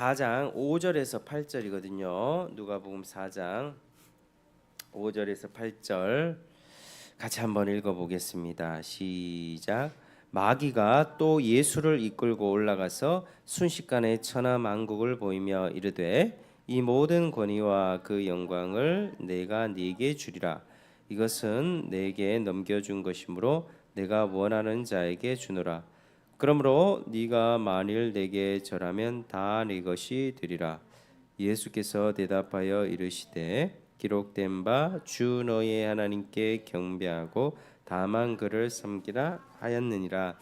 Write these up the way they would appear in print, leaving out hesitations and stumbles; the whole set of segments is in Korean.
4장 5절에서 8절이거든요. 누가복음 4장 5절에서 8절 같이 한번 읽어보겠습니다. 시작. 마귀가 또 예수를 이끌고 올라가서 순식간에 천하 만국을 보이며 이르되 이 모든 권위와 그 영광을 내가 네게 주리라. 이것은 내게 넘겨준 것이므로 내가 원하는 자에게 주노라. 그러므로 네가 만일 내게 절하면 다 네 것이 되리라. 예수께서 대답하여 이르시되 기록된 바 주 너의 하나님께 경배하고 다만 그를 섬기라 하였느니라.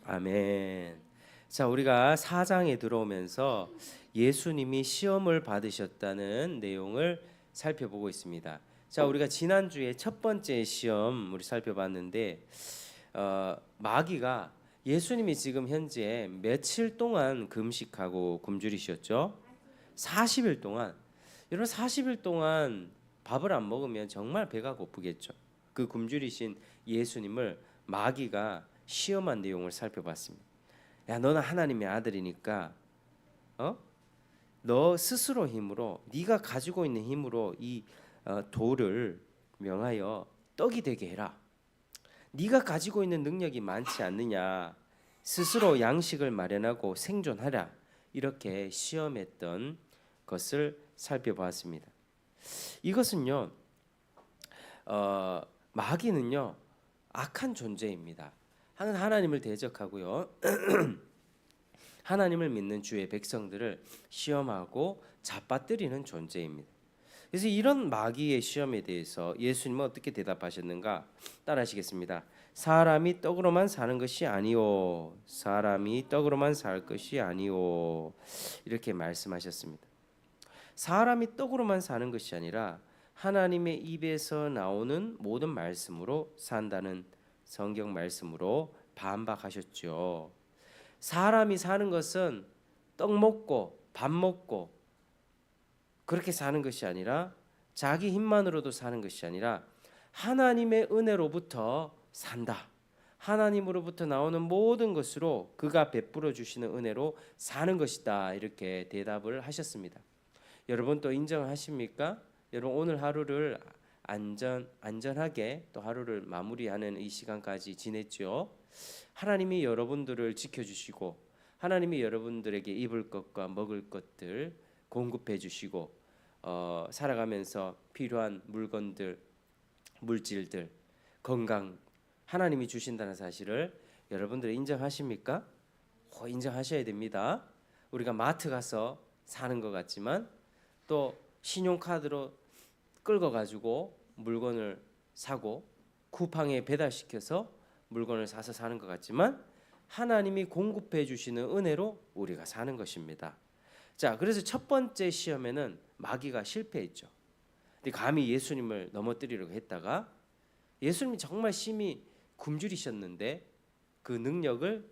아멘. 자, 우리가 4장에 들어오면서 예수님이 시험을 받으셨다는 내용을 살펴보고 있습니다. 자, 우리가 지난주에 첫 번째 시험 우리 살펴봤는데 마귀가 예수님이 지금 현재 며칠 동안 금식하고 굶주리셨죠? 40일 동안. 여러분 40일 동안 밥을 안 먹으면 정말 배가 고프겠죠. 그 굶주리신 예수님을 마귀가 시험한 내용을 살펴봤습니다. 야, 너는 하나님의 아들이니까 너 스스로 힘으로 네가 가지고 있는 힘으로 이 돌을 명하여 떡이 되게 해라. 네가 가지고 있는 능력이 많지 않느냐. 스스로 양식을 마련하고 생존하라. 이렇게 시험했던 것을 살펴보았습니다. 이것은요, 마귀는요 악한 존재입니다. 하나님을 대적하고요, 하나님을 믿는 주의 백성들을 시험하고 잡아뜨리는 존재입니다. 그래서 이런 마귀의 시험에 대해서 예수님은 어떻게 대답하셨는가? 따라하시겠습니다. 사람이 떡으로만 사는 것이 아니오. 사람이 떡으로만 살 것이 아니오. 이렇게 말씀하셨습니다. 사람이 떡으로만 사는 것이 아니라 하나님의 입에서 나오는 모든 말씀으로 산다는 성경 말씀으로 반박하셨죠. 사람이 사는 것은 떡 먹고 밥 먹고 그렇게 사는 것이 아니라 자기 힘만으로도 사는 것이 아니라 하나님의 은혜로부터 산다. 하나님으로부터 나오는 모든 것으로 그가 베풀어 주시는 은혜로 사는 것이다. 이렇게 대답을 하셨습니다. 여러분 또 인정하십니까? 여러분 오늘 하루를 안전하게 또 하루를 마무리하는 이 시간까지 지냈죠. 하나님이 여러분들을 지켜주시고 하나님이 여러분들에게 입을 것과 먹을 것들 공급해 주시고 살아가면서 필요한 물건들, 물질들, 건강 하나님이 주신다는 사실을 여러분들 인정하십니까? 인정하셔야 됩니다. 우리가 마트 가서 사는 것 같지만 또 신용카드로 끌고 가지고 물건을 사고 쿠팡에 배달시켜서 물건을 사서 사는 것 같지만 하나님이 공급해 주시는 은혜로 우리가 사는 것입니다. 자, 그래서 첫 번째 시험에는 마귀가 실패했죠. 근데 감히 예수님을 넘어뜨리려고 했다가 예수님이 정말 심히 굶주리셨는데 그 능력을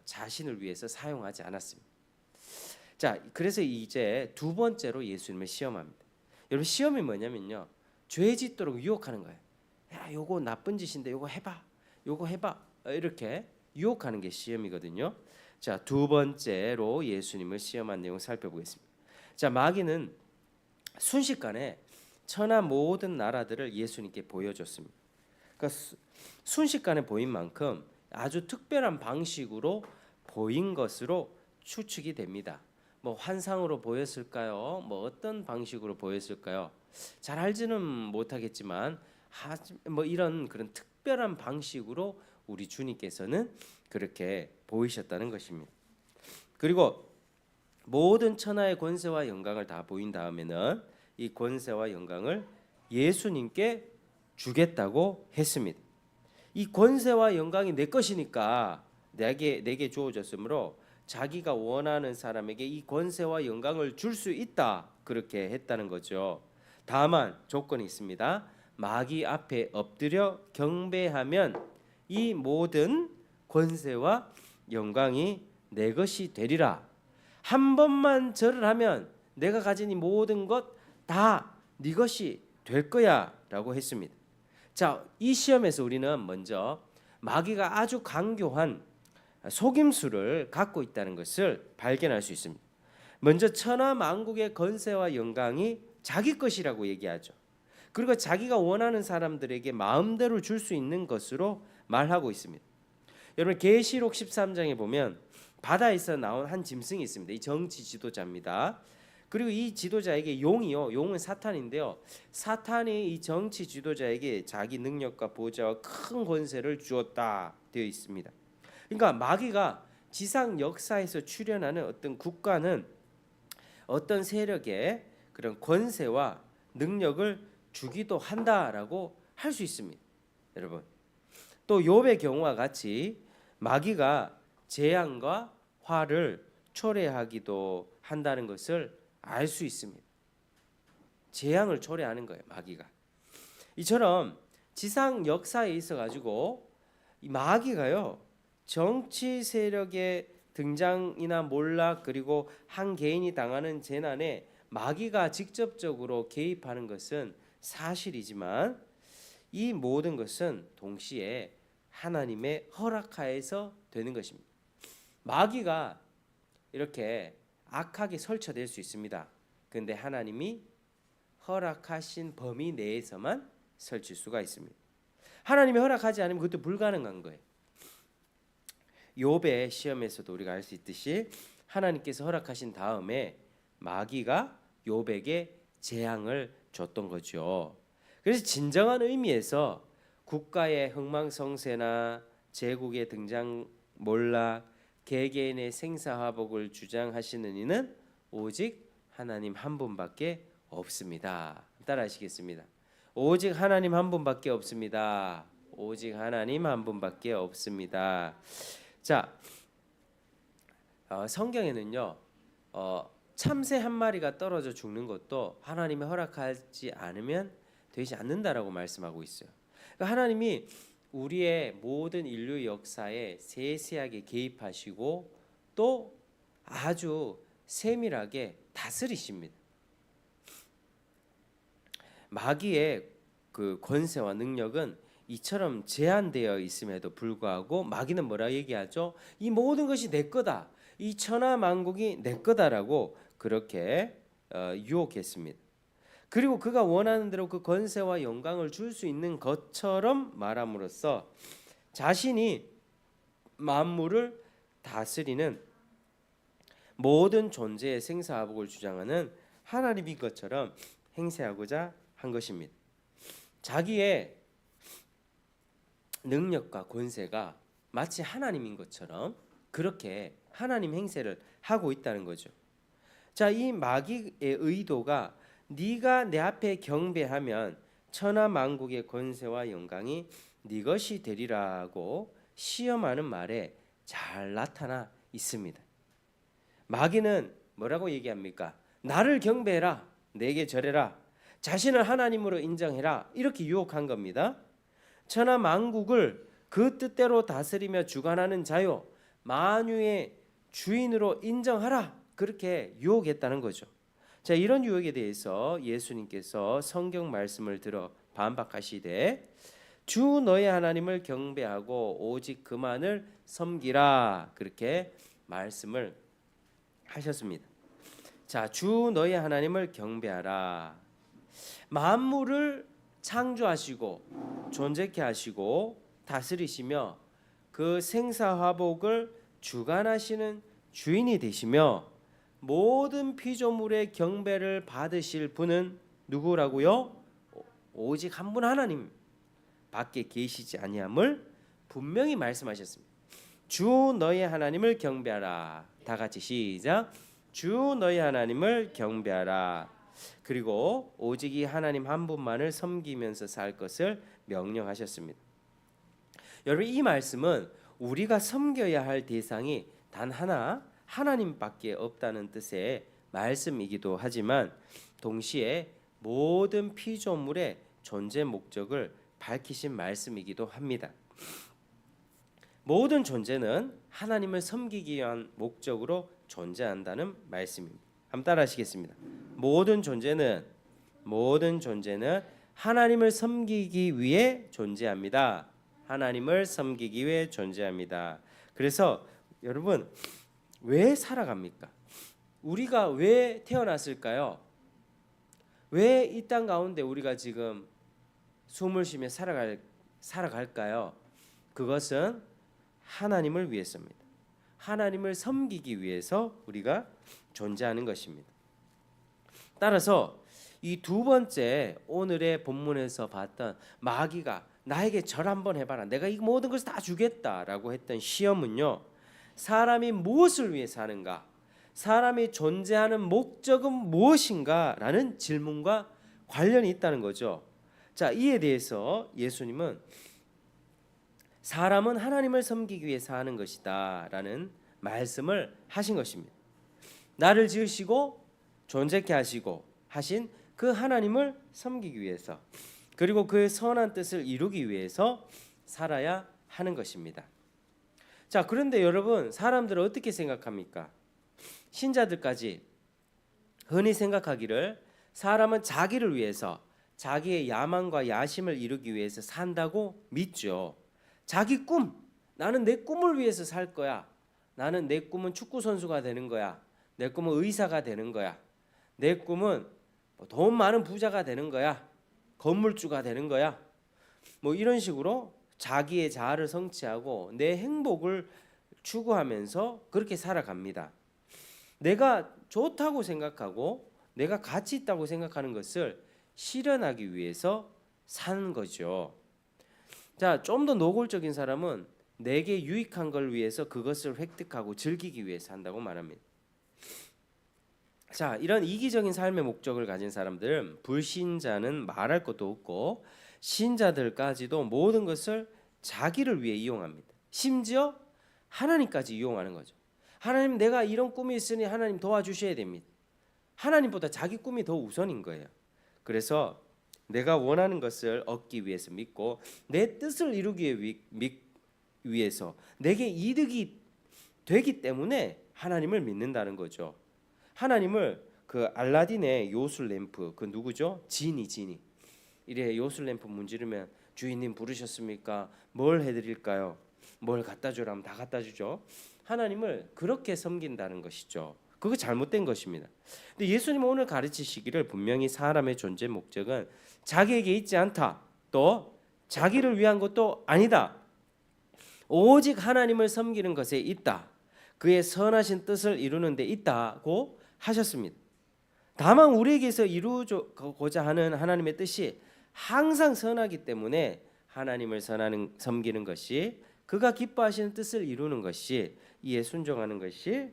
자신을 위해서 사용하지 않았습니다. 자, 그래서 이제 두 번째로 예수님을 시험합니다. 여러분 시험이 뭐냐면요, 죄 짓도록 유혹하는 거예요. 야, 요거 나쁜 짓인데 요거 해봐, 요거 해봐, 이렇게 유혹하는 게 시험이거든요. 자, 두 번째로 예수님을 시험한 내용 살펴보겠습니다. 자, 마귀는 순식간에 천하 모든 나라들을 예수님께 보여줬습니다. 그러니까 순식간에 보인 만큼 아주 특별한 방식으로 보인 것으로 추측이 됩니다. 뭐 환상으로 보였을까요? 뭐 어떤 방식으로 보였을까요? 잘 알지는 못하겠지만 뭐 이런 그런 특별한 방식으로 우리 주님께서는 그렇게 보이셨다는 것입니다. 그리고 모든 천하의 권세와 영광을 다 보인 다음에는 이 권세와 영광을 예수님께 주겠다고 했습니다. 이 권세와 영광이 내 것이니까 내게 주어졌으므로 자기가 원하는 사람에게 이 권세와 영광을 줄 수 있다, 그렇게 했다는 거죠. 다만 조건이 있습니다. 마귀 앞에 엎드려 경배하면 이 모든 권세와 영광이 내 것이 되리라. 한 번만 절을 하면 내가 가진 이 모든 것 다 네 것이 될 거야 라고 했습니다. 자, 이 시험에서 우리는 먼저 마귀가 아주 강교한 속임수를 갖고 있다는 것을 발견할 수 있습니다. 먼저 천하 만국의 권세와 영광이 자기 것이라고 얘기하죠. 그리고 자기가 원하는 사람들에게 마음대로 줄 수 있는 것으로 말하고 있습니다. 여러분 계시록 13장에 보면 바다에서 나온 한 짐승이 있습니다. 이 정치 지도자입니다. 그리고 이 지도자에게 용은 사탄인데요. 사탄이 이 정치 지도자에게 자기 능력과 보좌와 큰 권세를 주었다 되어 있습니다. 그러니까 마귀가 지상 역사에서 출현하는 어떤 국가는 어떤 세력의 그런 권세와 능력을 주기도 한다라고 할 수 있습니다. 여러분 또 욥의 경우와 같이 마귀가 재앙과 화를 초래하기도 한다는 것을 알 수 있습니다. 재앙을 초래하는 거예요, 마귀가. 이처럼 지상 역사에 있어 가지고 이 마귀가요 정치 세력의 등장이나 몰락 그리고 한 개인이 당하는 재난에 마귀가 직접적으로 개입하는 것은 사실이지만 이 모든 것은 동시에 하나님의 허락하에서 되는 것입니다. 마귀가 이렇게 악하게 설쳐될 수 있습니다. 그런데 하나님이 허락하신 범위 내에서만 설칠 수가 있습니다. 하나님이 허락하지 않으면 그것도 불가능한 거예요. 욥의 시험에서도 우리가 알 수 있듯이 하나님께서 허락하신 다음에 마귀가 욥에게 재앙을 줬던 거죠. 그래서 진정한 의미에서 국가의 흥망성쇠나 제국의 등장 몰락, 개개인의 생사화복을 주장하시는 이는 오직 하나님 한 분밖에 없습니다. 따라하시겠습니다. 오직 하나님 한 분밖에 없습니다. 오직 하나님 한 분밖에 없습니다. 자, 성경에는요 참새 한 마리가 떨어져 죽는 것도 하나님이 허락하지 않으면 되지 않는다라고 말씀하고 있어요. 그러니까 하나님이 우리의 모든 인류 역사에 세세하게 개입하시고 또 아주 세밀하게 다스리십니다. 마귀의 그 권세와 능력은 이처럼 제한되어 있음에도 불구하고 마귀는 뭐라 얘기하죠? 이 모든 것이 내 거다. 이 천하 만국이 내 거다라고 그렇게 유혹했습니다. 그리고 그가 원하는 대로 그 권세와 영광을 줄 수 있는 것처럼 말함으로써 자신이 만물을 다스리는 모든 존재의 생사화복을 주장하는 하나님인 것처럼 행세하고자 한 것입니다. 자기의 능력과 권세가 마치 하나님인 것처럼 그렇게 하나님 행세를 하고 있다는 거죠. 자, 이 마귀의 의도가 네가 내 앞에 경배하면 천하 만국의 권세와 영광이 네 것이 되리라고 시험하는 말에 잘 나타나 있습니다. 마귀는 뭐라고 얘기합니까? 나를 경배해라, 내게 절해라, 자신을 하나님으로 인정해라, 이렇게 유혹한 겁니다. 천하 만국을 그 뜻대로 다스리며 주관하는 자요, 만유의 주인으로 인정하라, 그렇게 유혹했다는 거죠. 자, 이런 유혹에 대해서 예수님께서 성경 말씀을 들어 반박하시되 주 너의 하나님을 경배하고 오직 그만을 섬기라, 그렇게 말씀을 하셨습니다. 자, 주 너의 하나님을 경배하라. 만물을 창조하시고 존재케 하시고 다스리시며 그 생사화복을 주관하시는 주인이 되시며 모든 피조물의 경배를 받으실 분은 누구라고요? 오직 한 분 하나님 밖에 계시지 아니함을 분명히 말씀하셨습니다. 주 너의 하나님을 경배하라. 다 같이 시작. 주 너의 하나님을 경배하라. 그리고 오직 이 하나님 한 분만을 섬기면서 살 것을 명령하셨습니다. 여러분, 이 말씀은 우리가 섬겨야 할 대상이 단 하나, 하나님밖에 없다는 뜻의 말씀이기도 하지만 동시에 모든 피조물의 존재 목적을 밝히신 말씀이기도 합니다. 모든 존재는 하나님을 섬기기 위한 목적으로 존재한다는 말씀입니다. 한번 따라하시겠습니다. 모든 존재는 하나님을 섬기기 위해 존재합니다. 하나님을 섬기기 위해 존재합니다. 그래서 여러분 왜 살아갑니까? 우리가 왜 태어났을까요? 왜 이 땅 가운데 우리가 지금 숨을 쉬며 살아갈까요? 그것은 하나님을 위해서입니다. 하나님을 섬기기 위해서 우리가 존재하는 것입니다. 따라서 이 두 번째 오늘의 본문에서 봤던 마귀가 나에게 절 한번 해봐라, 내가 이 모든 것을 다 주겠다라고 했던 시험은요, 사람이 무엇을 위해 사는가, 사람이 존재하는 목적은 무엇인가 라는 질문과 관련이 있다는 거죠. 자, 이에 대해서 예수님은 사람은 하나님을 섬기기 위해 사는 것이다 라는 말씀을 하신 것입니다. 나를 지으시고 존재케 하신 그 하나님을 섬기기 위해서, 그리고 그 선한 뜻을 이루기 위해서 살아야 하는 것입니다. 자, 그런데 여러분, 사람들은 어떻게 생각합니까? 신자들까지 흔히 생각하기를 사람은 자기를 위해서, 자기의 야망과 야심을 이루기 위해서 산다고 믿죠. 자기 꿈, 나는 내 꿈을 위해서 살 거야. 나는 내 꿈은 축구 선수가 되는 거야. 내 꿈은 의사가 되는 거야. 내 꿈은 돈 많은 부자가 되는 거야. 건물주가 되는 거야. 뭐 이런 식으로 자기의 자아를 성취하고 내 행복을 추구하면서 그렇게 살아갑니다. 내가 좋다고 생각하고 내가 가치 있다고 생각하는 것을 실현하기 위해서 사는 거죠. 자, 좀 더 노골적인 사람은 내게 유익한 걸 위해서 그것을 획득하고 즐기기 위해 산다고 말합니다. 자, 이런 이기적인 삶의 목적을 가진 사람들은 불신자는 말할 것도 없고 신자들까지도 모든 것을 자기를 위해 이용합니다. 심지어 하나님까지 이용하는 거죠. 하나님, 내가 이런 꿈이 있으니 하나님 도와주셔야 됩니다. 하나님보다 자기 꿈이 더 우선인 거예요. 그래서 내가 원하는 것을 얻기 위해서 믿고 내 뜻을 이루기 위해서 내게 이득이 되기 때문에 하나님을 믿는다는 거죠. 하나님을 그 알라딘의 요술 램프, 그 누구죠? 지니 이래 요술 램프 문지르면 주인님 부르셨습니까? 뭘 해드릴까요? 뭘 갖다 주라면 다 갖다 주죠. 하나님을 그렇게 섬긴다는 것이죠. 그거 잘못된 것입니다. 근데 예수님은 오늘 가르치시기를 분명히 사람의 존재 목적은 자기에게 있지 않다. 또 자기를 위한 것도 아니다. 오직 하나님을 섬기는 것에 있다. 그의 선하신 뜻을 이루는 데 있다고 하셨습니다. 다만 우리에게서 이루고자 하는 하나님의 뜻이 항상 선하기 때문에 하나님을 섬기는 것이, 그가 기뻐하시는 뜻을 이루는 것이, 이에 순종하는 것이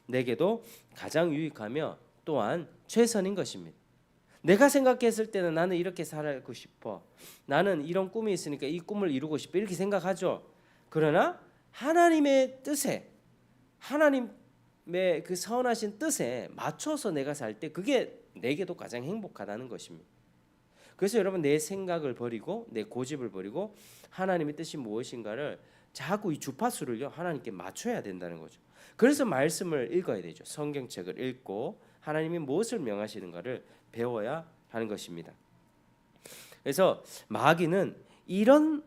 내게도 가장 유익하며 또한 최선인 것입니다. 내가 생각했을 때는 나는 이렇게 살고 싶어, 나는 이런 꿈이 있으니까 이 꿈을 이루고 싶어, 이렇게 생각하죠. 그러나 하나님의 뜻에, 하나님의 그 선하신 뜻에 맞춰서 내가 살 때 그게 내게도 가장 행복하다는 것입니다. 그래서 여러분, 내 생각을 버리고 내 고집을 버리고 하나님의 뜻이 무엇인가를 자꾸 이 주파수를요 하나님께 맞춰야 된다는 거죠. 그래서 말씀을 읽어야 되죠. 성경책을 읽고 하나님이 무엇을 명하시는가를 배워야 하는 것입니다. 그래서 마귀는 이런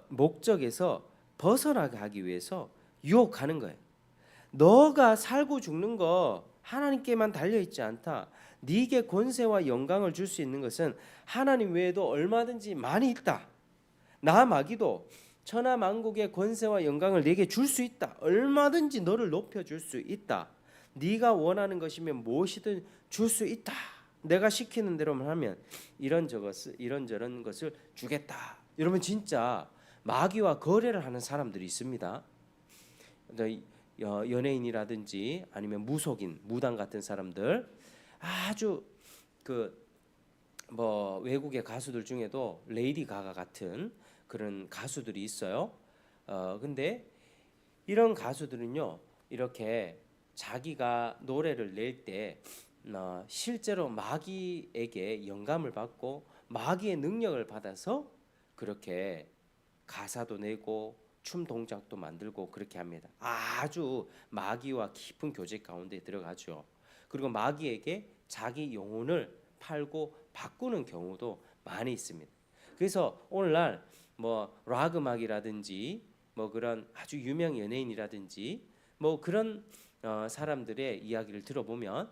목적에서 벗어나게 하기 위해서 유혹하는 거예요. 너가 살고 죽는 거 하나님께만 달려있지 않다. 네게 권세와 영광을 줄 수 있는 것은 하나님 외에도 얼마든지 많이 있다. 나 마귀도 천하 만국의 권세와 영광을 네게 줄 수 있다. 얼마든지 너를 높여줄 수 있다. 네가 원하는 것이면 무엇이든 줄 수 있다. 내가 시키는 대로만 하면 이런저런 것을 주겠다. 여러분, 진짜 마귀와 거래를 하는 사람들이 있습니다. 연예인이라든지 아니면 무속인, 무당 같은 사람들, 아주 외국의 가수들 중에도 레이디 가가 같은 그런 가수들이 있어요. 근데 이런 가수들은요, 이렇게 자기가 노래를 낼 때 실제로 마귀에게 영감을 받고 마귀의 능력을 받아서 그렇게 가사도 내고 춤 동작도 만들고 그렇게 합니다. 아주 마귀와 깊은 교제 가운데 들어가죠. 그리고 마귀에게 자기 영혼을 팔고 바꾸는 경우도 많이 있습니다. 그래서 오늘날 락 음악이라든지 뭐 그런 아주 유명 연예인이라든지 뭐 그런 사람들의 이야기를 들어보면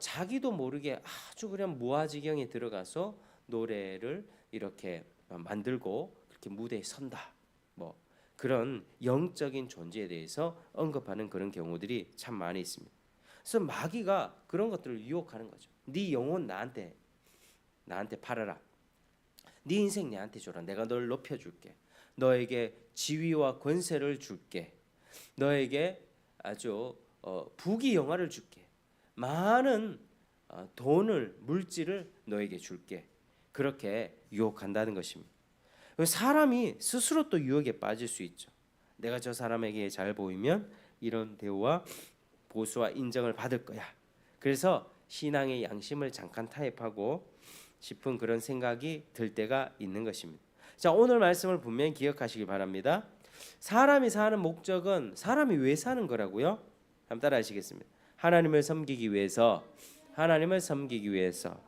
자기도 모르게 아주 그냥 무아지경에 들어가서 노래를 이렇게 만들고 그렇게 무대에 선다. 뭐 그런 영적인 존재에 대해서 언급하는 그런 경우들이 참 많이 있습니다. 그래서 마귀가 그런 것들을 유혹하는 거죠. 네 영혼 나한테 팔아라. 네 인생 내한테 줘라. 내가 널 높여줄게. 너에게 지위와 권세를 줄게. 너에게 아주 부귀 영화를 줄게. 많은 돈을 물질을 너에게 줄게. 그렇게 유혹한다는 것입니다. 사람이 스스로 또 유혹에 빠질 수 있죠. 내가 저 사람에게 잘 보이면 이런 대우와 보수와 인정을 받을 거야. 그래서 신앙의 양심을 잠깐 타협하고 싶은 그런 생각이 들 때가 있는 것입니다. 자, 오늘 말씀을 분명히 기억하시기 바랍니다. 사람이 사는 목적은 사람이 왜 사는 거라고요? 한번 따라 하시겠습니다. 하나님을 섬기기 위해서, 하나님을 섬기기 위해서,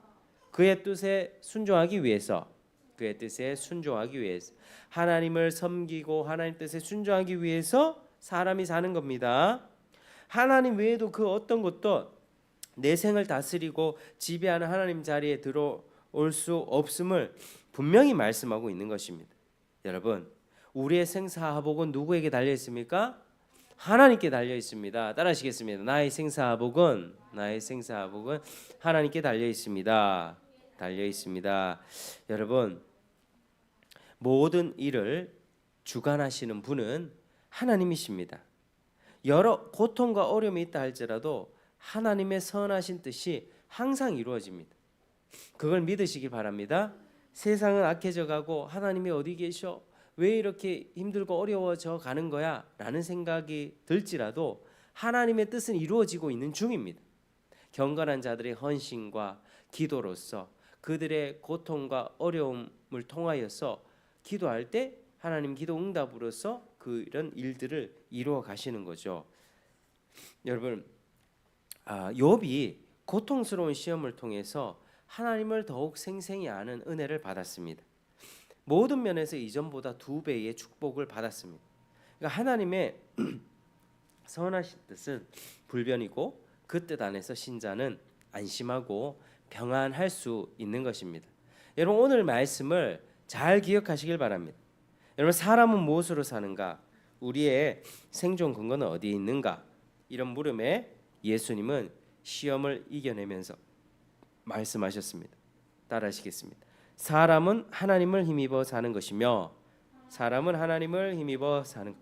그의 뜻에 순종하기 위해서, 그의 뜻에 순종하기 위해서, 하나님을 섬기고 하나님 뜻에 순종하기 위해서 사람이 사는 겁니다. 하나님 외에도 그 어떤 것도 내 생을 다스리고 지배하는 하나님 자리에 들어올 수 없음을 분명히 말씀하고 있는 것입니다. 여러분, 우리의 생사화복은 누구에게 달려 있습니까? 하나님께 달려 있습니다. 따라하시겠습니다. 나의 생사화복은 하나님께 달려 있습니다. 달려 있습니다. 여러분, 모든 일을 주관하시는 분은 하나님이십니다. 여러 고통과 어려움이 있다 할지라도 하나님의 선하신 뜻이 항상 이루어집니다. 그걸 믿으시기 바랍니다. 세상은 악해져 가고 하나님이 어디 계셔? 왜 이렇게 힘들고 어려워져 가는 거야? 라는 생각이 들지라도 하나님의 뜻은 이루어지고 있는 중입니다. 경건한 자들의 헌신과 기도로서 그들의 고통과 어려움을 통하여서 기도할 때 하나님 기도 응답으로서 그런 일들을 이루어 가시는 거죠. 여러분, 욥이 고통스러운 시험을 통해서 하나님을 더욱 생생히 아는 은혜를 받았습니다. 모든 면에서 이전보다 2배의 축복을 받았습니다. 그러니까 하나님의 선하신 뜻은 불변이고 그 뜻 안에서 신자는 안심하고 평안할 수 있는 것입니다. 여러분, 오늘 말씀을 잘 기억하시길 바랍니다. 여러분, 사람은 무엇으로 사는가? 우리의 생존 근거는 어디에 있는가? 이런 물음에 예수님은 시험을 이겨내면서 말씀하셨습니다. 따라하시겠습니다. 사람은 하나님을 힘입어 사는 것이며 사람은 하나님을 힘입어 사는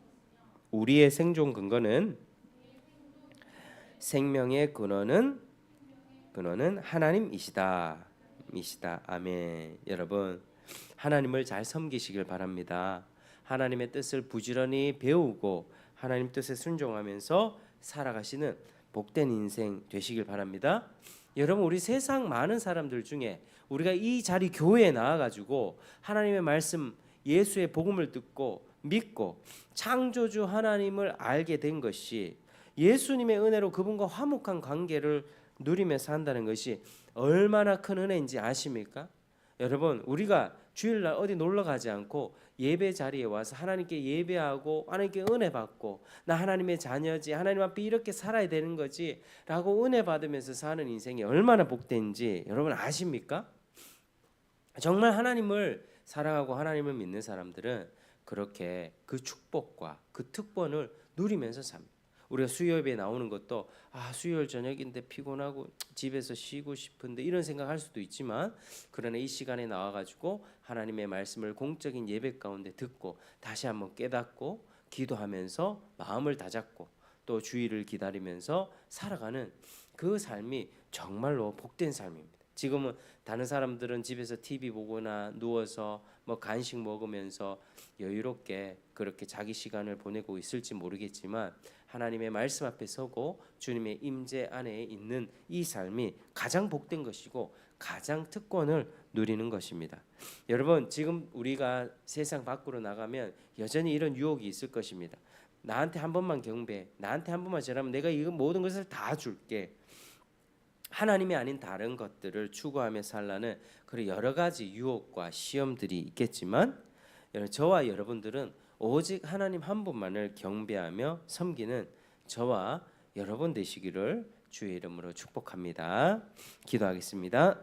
우리의 생존 근거는 생명의 근원은 하나님이시다. 아멘. 여러분, 하나님을 잘 섬기시길 바랍니다. 하나님의 뜻을 부지런히 배우고 하나님 뜻에 순종하면서 살아가시는 복된 인생 되시길 바랍니다. 여러분, 우리 세상 많은 사람들 중에 우리가 이 자리 교회에 나와가지고 하나님의 말씀 예수의 복음을 듣고 믿고 창조주 하나님을 알게 된 것이 예수님의 은혜로 그분과 화목한 관계를 누리면서 한다는 것이 얼마나 큰 은혜인지 아십니까? 여러분, 우리가 주일날 어디 놀러 가지 않고 예배 자리에 와서 하나님께 예배하고 하나님께 은혜 받고 나 하나님의 자녀지, 하나님 앞에 이렇게 살아야 되는 거지 라고 은혜 받으면서 사는 인생이 얼마나 복된지 여러분 아십니까? 정말 하나님을 사랑하고 하나님을 믿는 사람들은 그렇게 그 축복과 그 특권을 누리면서 삽니다. 우리가 수요일에 나오는 것도 수요일 저녁인데 피곤하고 집에서 쉬고 싶은데 이런 생각할 수도 있지만, 그러나 이 시간에 나와가지고 하나님의 말씀을 공적인 예배 가운데 듣고 다시 한번 깨닫고 기도하면서 마음을 다잡고 또 주일을 기다리면서 살아가는 그 삶이 정말로 복된 삶입니다. 지금은 다른 사람들은 집에서 TV 보거나 누워서 뭐 간식 먹으면서 여유롭게 그렇게 자기 시간을 보내고 있을지 모르겠지만 하나님의 말씀 앞에 서고 주님의 임재 안에 있는 이 삶이 가장 복된 것이고 가장 특권을 누리는 것입니다. 여러분, 지금 우리가 세상 밖으로 나가면 여전히 이런 유혹이 있을 것입니다. 나한테 한 번만 경배, 나한테 한 번만 절하면 내가 이 모든 것을 다 줄게. 하나님이 아닌 다른 것들을 추구하며 살라는 그런 여러 가지 유혹과 시험들이 있겠지만 저와 여러분들은 오직 하나님 한 분만을 경배하며 섬기는 저와 여러분 되시기를 주의 이름으로 축복합니다. 기도하겠습니다.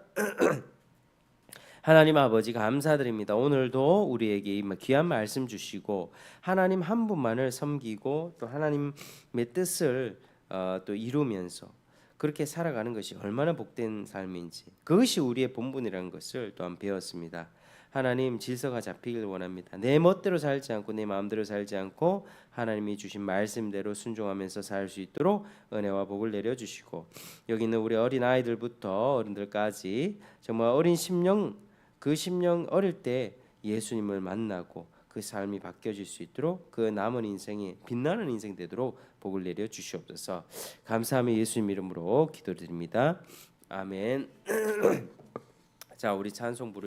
하나님 아버지 감사드립니다. 오늘도 우리에게 귀한 말씀 주시고 하나님 한 분만을 섬기고 또 하나님의 뜻을 또 이루면서 그렇게 살아가는 것이 얼마나 복된 삶인지, 그것이 우리의 본분이라는 것을 또한 배웠습니다. 하나님, 질서가 잡히길 원합니다. 내 멋대로 살지 않고 내 마음대로 살지 않고 하나님이 주신 말씀대로 순종하면서 살 수 있도록 은혜와 복을 내려주시고, 여기 있는 우리 어린 아이들부터 어른들까지 정말 어린 심령, 그 심령 어릴 때 예수님을 만나고 그 삶이 바뀌어질 수 있도록 그 남은 인생이 빛나는 인생 되도록 복을 내려 주시옵소서. 감사하며 예수님 이름으로 기도드립니다. 아멘. 자, 우리 찬송 부르